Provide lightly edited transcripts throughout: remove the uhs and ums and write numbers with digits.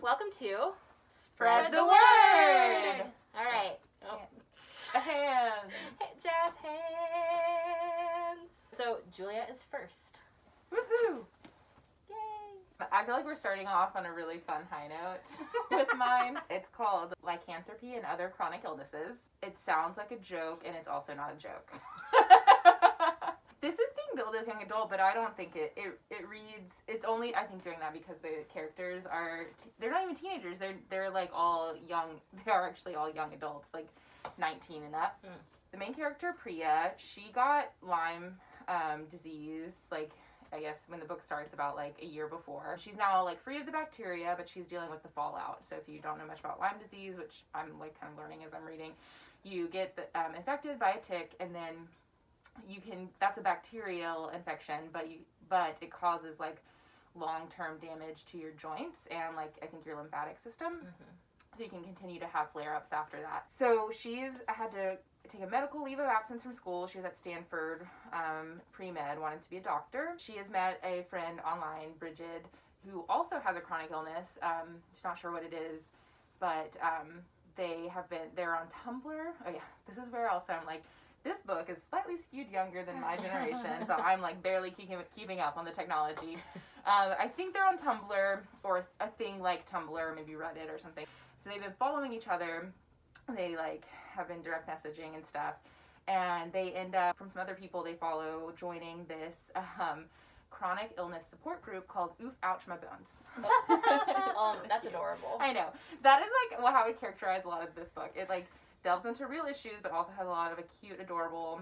Welcome to Spread the Word! All right. Oh. Hands. Jazz hands. So, Julia is first. Woohoo! Yay! I feel like we're starting off on a really fun high note with mine. It's called Lycanthropy and Other Chronic Illnesses. It sounds like a joke, and it's also not a joke. This is being billed as young adult, but I don't think it reads, it's only, I think, doing that because the characters are, they're not even teenagers, they're like all young, they are actually all young adults, like 19 and up. The main character, Priya, she got Lyme disease, like, I guess when the book starts about like a year before. She's now like free of the bacteria, but she's dealing with the fallout. So if you don't know much about Lyme disease, which I'm like kind of learning as I'm reading, you get infected by a tick, and then you can, that's a bacterial infection, but it causes like long-term damage to your joints and like I think your lymphatic system. So you can continue to have flare-ups after that. So she's had to take a medical leave of absence from school. She was at Stanford, pre-med, wanted to be a doctor. She has met a friend online, Bridget, who also has a chronic illness. She's not sure what it is, but they're on Tumblr. Oh yeah, this is where also I'm like, this book is slightly skewed younger than my generation, so I'm like barely keeping up on the technology. I think they're on Tumblr or a thing like Tumblr, or maybe Reddit or something. So they've been following each other. They like have been direct messaging and stuff, and they end up, from some other people they follow, joining this chronic illness support group called Oof Ouch My Bones. That's adorable. I know. That is like how I would characterize a lot of this book. It like delves into real issues, but also has a lot of a cute, adorable,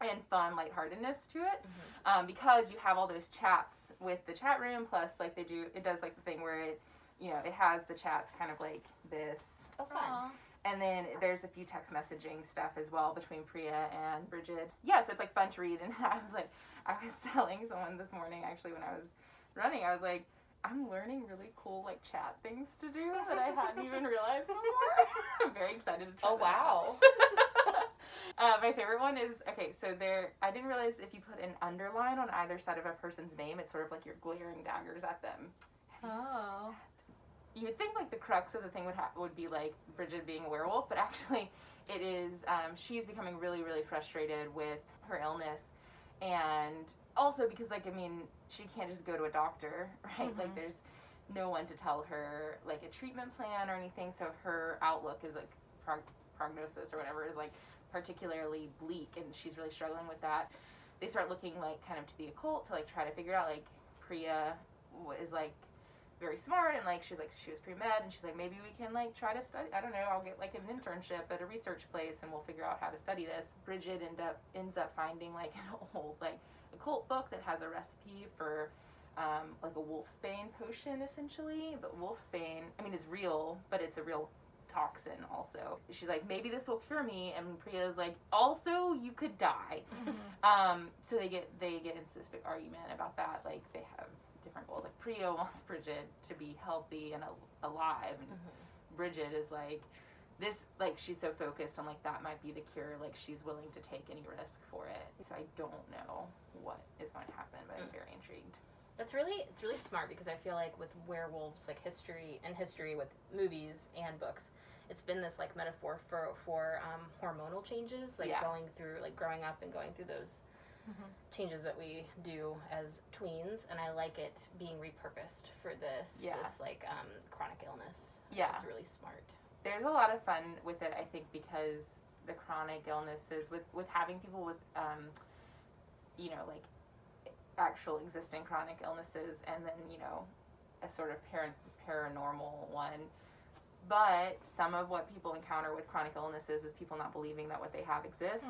and fun lightheartedness to it. Because you have all those chats with the chat room, plus like it does like the thing where it has the chats kind of like this. Oh, fun. Aww. And then there's a few text messaging stuff as well between Priya and Bridget. Yeah, so it's like fun to read. And I was telling someone this morning, actually, when I was running, I was like, I'm learning really cool like chat things to do that I hadn't even realized before. I'm very excited to try Oh, wow. My favorite one is, okay, so I didn't realize if you put an underline on either side of a person's name, it's sort of like you're glaring daggers at them. Oh. You would think like the crux of the thing would be like Bridget being a werewolf, but actually it is, she's becoming really, really frustrated with her illness, and also because like, I mean, she can't just go to a doctor, right? Mm-hmm. Like there's no one to tell her like a treatment plan or anything, so her outlook is like prognosis or whatever is like particularly bleak, and she's really struggling with that. They start looking like kind of to the occult to like try to figure out, like Priya is like very smart, and like she was pre-med, and she's like, maybe we can like try to study, I don't know, I'll get like an internship at a research place and we'll figure out how to study this. Bridget ends up finding like an old like occult book that has a recipe for like a wolfsbane potion essentially, but wolfsbane, I mean, it's real, but it's a real toxin also. She's like, maybe this will cure me, and Priya's like, also you could die. So they get into this big argument about that. Like they have different goals. Like Priya wants Bridget to be healthy and alive, and Bridget is like, this, like she's so focused on like that might be the cure, like she's willing to take any risk for it. So I don't know what is going to happen, but I'm very intrigued. It's really smart, because I feel like with werewolves, like history with movies and books, it's been this like metaphor for hormonal changes, like going through, like growing up and going through those changes that we do as tweens, and I like it being repurposed for this like chronic illness. Yeah, it's really smart. There's a lot of fun with it, I think, because the chronic illnesses with having people with like actual existing chronic illnesses, and then a sort of paranormal one. But some of what people encounter with chronic illnesses is people not believing that what they have exists.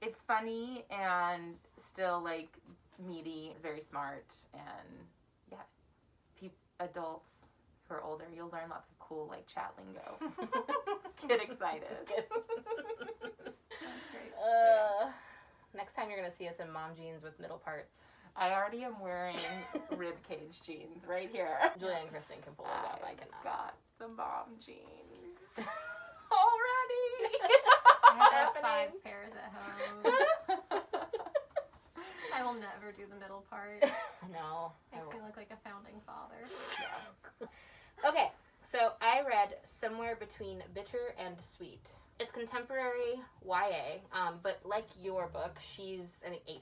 It's funny and still like meaty, very smart, and adults who are older, you'll learn lots of cool like chat lingo. Get excited. That's great. Next time you're gonna see us in mom jeans with middle parts. I already am wearing ribcage jeans right here. Julia and Christen can pull those off. I cannot. Got the mom jeans already. I have 5 pairs at home. I will never do the middle part. No. Makes me look like a founding father. Okay, So I read Somewhere Between Bitter and Sweet. It's contemporary YA, but like your book, she's, I think, 18,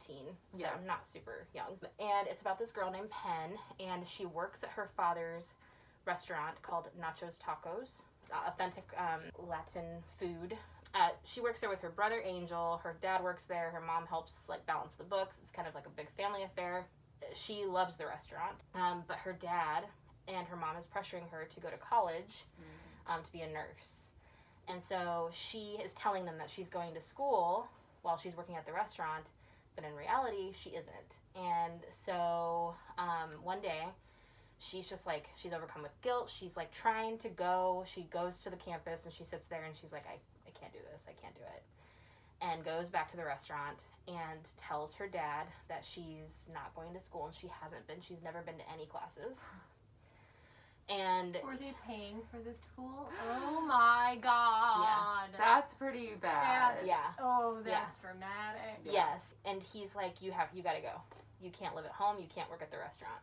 so not super young. And it's about this girl named Pen, and she works at her father's restaurant called Nachos Tacos, authentic Latin food. She works there with her brother Angel. Her dad works there. Her mom helps like balance the books. It's kind of like a big family affair. She loves the restaurant, but her dad and her mom is pressuring her to go to college to be a nurse. And so she is telling them that she's going to school while she's working at the restaurant, but in reality, she isn't. And so one day, she's just like, she's overcome with guilt. She's like trying to go. She goes to the campus and she sits there and she's like, I can't do this. I can't do it. And goes back to the restaurant and tells her dad that she's not going to school and she hasn't been. She's never been to any classes. And were they paying for this school? Oh my god. Yeah, that's pretty bad. Oh, that's dramatic. Yes. And he's like, you gotta go. You can't live at home. You can't work at the restaurant.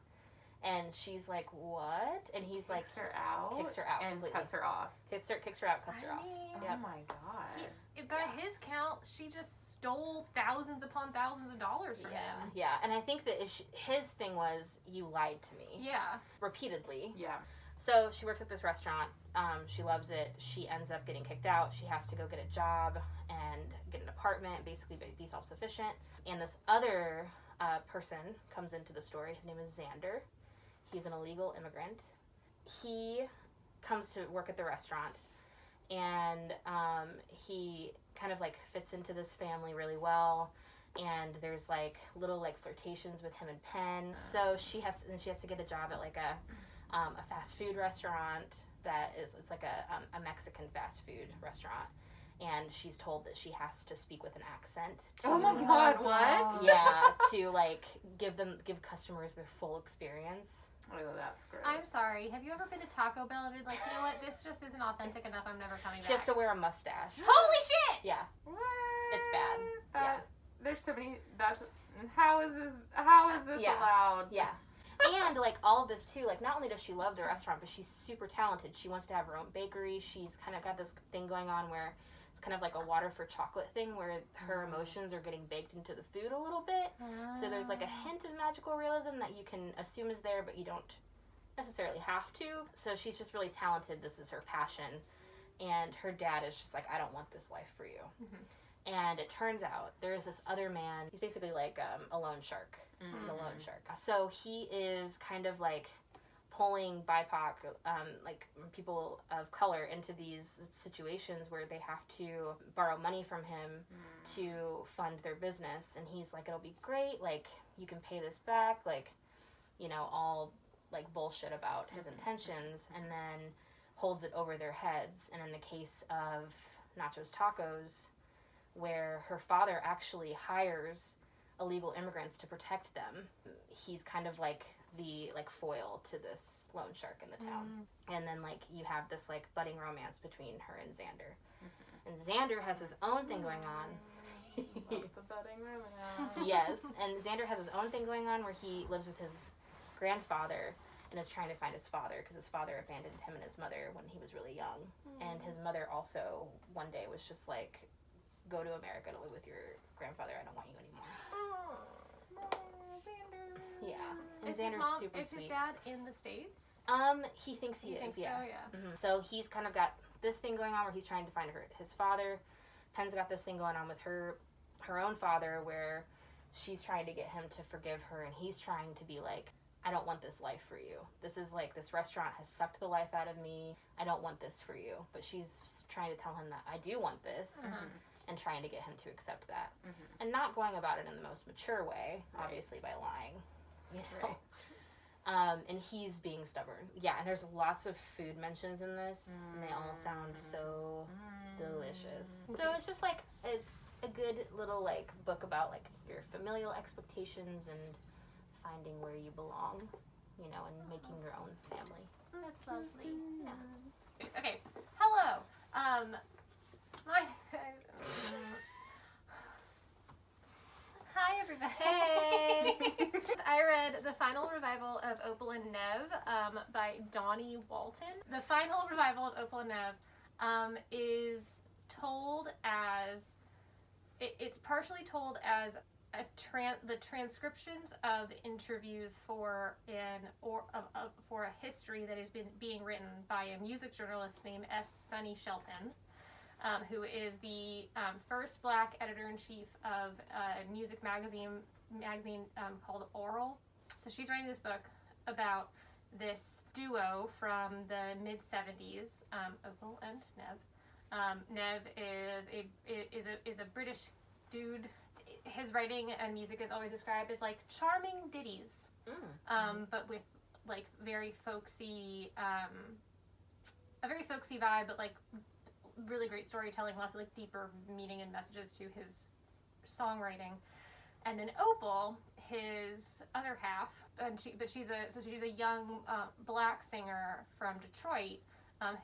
And she's like, what? And he's like, kicks her out and completely. cuts her off. Kicks her out, cuts her off. Oh my god. By his count, she just stole thousands upon thousands of dollars from him. Yeah, and I think that his thing was, you lied to me. Yeah. Repeatedly. Yeah. So she works at this restaurant. She loves it. She ends up getting kicked out. She has to go get a job and get an apartment, basically be self-sufficient. And this other person comes into the story. His name is Xander. He's an illegal immigrant. He comes to work at the restaurant, and he kind of like fits into this family really well. And there's like little like flirtations with him and Penn. So she has to get a job at like a fast food restaurant it's like a Mexican fast food restaurant. And she's told that she has to speak with an accent. Oh my god, what? Yeah, to like give customers their full experience. Oh, that's gross. I'm sorry. Have you ever been to Taco Bell and been like, you know what, this just isn't authentic enough, I'm never coming back? She has to wear a mustache. Holy shit! Yeah. What? It's bad. There's so many, how is this allowed? Yeah. And, like, all of this, too, like, not only does she love the restaurant, but she's super talented. She wants to have her own bakery. She's kind of got this thing going on where it's kind of like a water for chocolate thing where her emotions are getting baked into the food a little bit. So there's, like, a hint of magical realism that you can assume is there, but you don't necessarily have to. So she's just really talented. This is her passion. And her dad is just like, I don't want this life for you. Mm-hmm. And it turns out there's this other man. He's basically like a loan shark. Mm-hmm. He's a loan shark. So he is kind of like pulling BIPOC, like people of color, into these situations where they have to borrow money from him to fund their business. And he's like, it'll be great. Like, you can pay this back. Like, you know, all like bullshit about his intentions, and then holds it over their heads. And in the case of Nachos Tacos, where her father actually hires illegal immigrants to protect them, he's kind of like the like foil to this loan shark in the town. And then like you have this like budding romance between her and Xander. And Xander has his own thing going on. Love the budding romance. Yes, and Xander has his own thing going on where he lives with his grandfather and is trying to find his father because his father abandoned him and his mother when he was really young. And his mother also one day was just like, go to America to live with your grandfather. I don't want you anymore. Yeah. And Xander's super sweet. Is his dad in the States? He thinks he is, yeah. So, yeah. Mm-hmm. So he's kind of got this thing going on where he's trying to find his father. Penn's got this thing going on with her own father where she's trying to get him to forgive her, and he's trying to be like, I don't want this life for you. This is like, this restaurant has sucked the life out of me. I don't want this for you. But she's trying to tell him that I do want this. And trying to get him to accept that. And not going about it in the most mature way, obviously, by lying. You know? And he's being stubborn. Yeah, and there's lots of food mentions in this, and they all sound so delicious. So it's just like a good little like book about like your familial expectations and finding where you belong, you know, and making your own family. That's lovely. Yeah. Okay. Hello. Hi everybody. Hey. I read the final revival of Opal and Nev by Donnie Walton. The final revival of Opal and Nev is told as, it's partially told as the transcriptions of interviews for for a history that has been being written by a music journalist named S. Sunny Shelton, who is the first Black editor-in-chief of a music magazine called Oral. So she's writing this book about this duo from the mid-70s, Opal and Nev. Nev is a British dude. His writing and music is always described as like charming ditties, but with like very folksy, a very folksy vibe, but like really great storytelling, lots of like deeper meaning and messages to his songwriting. And then Opal, his other half, and she's a young Black singer from Detroit,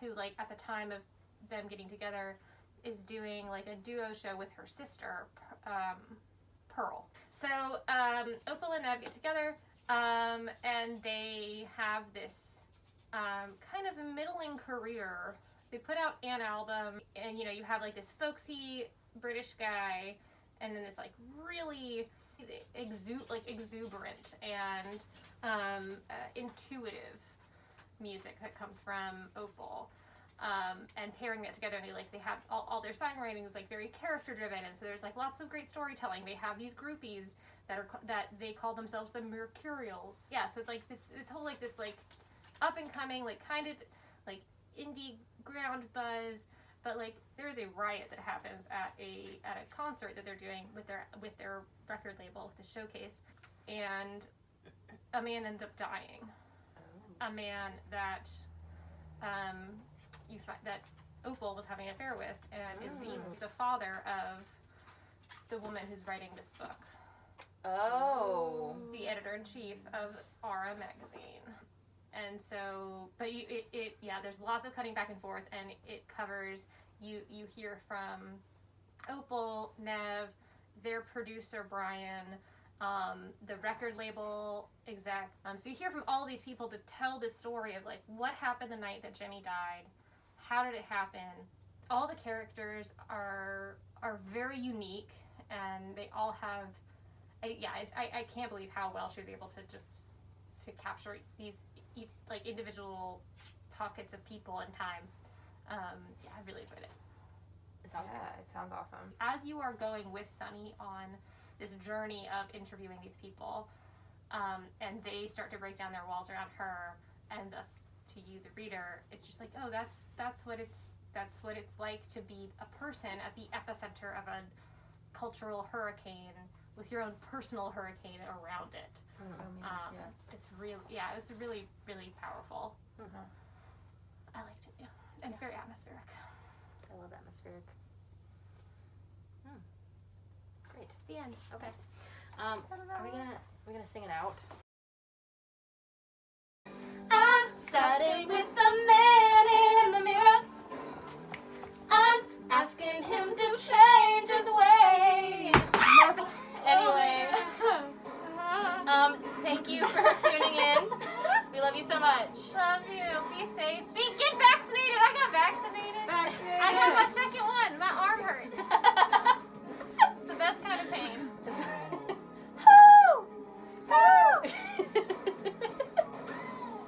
who like at the time of them getting together is doing like a duo show with her sister, Pearl. So Opal and Nev get together, and they have this kind of middling career. They put out an album, and you know, you have like this folksy British guy, and then this like really exuberant and intuitive music that comes from Opal. And pairing that together, they have all their songwriting is like very character driven, and so there's like lots of great storytelling. They have these groupies that they call themselves the Mercurials. Yeah, so it's like this whole like this like up and coming like kind of like indie ground buzz, but like there is a riot that happens at a concert that they're doing with their record label, with the showcase, and a man ends up dying. A man that you find that Opal was having an affair with, and is the father of the woman who's writing this book. Oh. The editor-in-chief of Aura magazine. And so, but there's lots of cutting back and forth, and it covers, you hear from Opal, Nev, their producer Brian, the record label exec. So you hear from all these people to tell this story of like what happened the night that Jenny died, how did it happen. All the characters are very unique, and they all have. I can't believe how well she was able to capture these like individual pockets of people and time. I really enjoyed it. It sounds awesome. As you are going with Sunny on this journey of interviewing these people, and they start to break down their walls around her, and thus to you, the reader, it's just like, oh, that's what it's like to be a person at the epicenter of a cultural hurricane with your own personal hurricane around it. It's really, really powerful. Mm-hmm. I liked it, and it's very atmospheric. I love atmospheric. Great. The end. Okay. Are we gonna sing it out? I'm starting with the man in the mirror. I'm asking him to change his ways. Anyway, thank you for tuning in. We love you so much. Love you. Be safe. Get vaccinated. I got vaccinated. I got my second one. My arm hurts. It's the best kind of pain.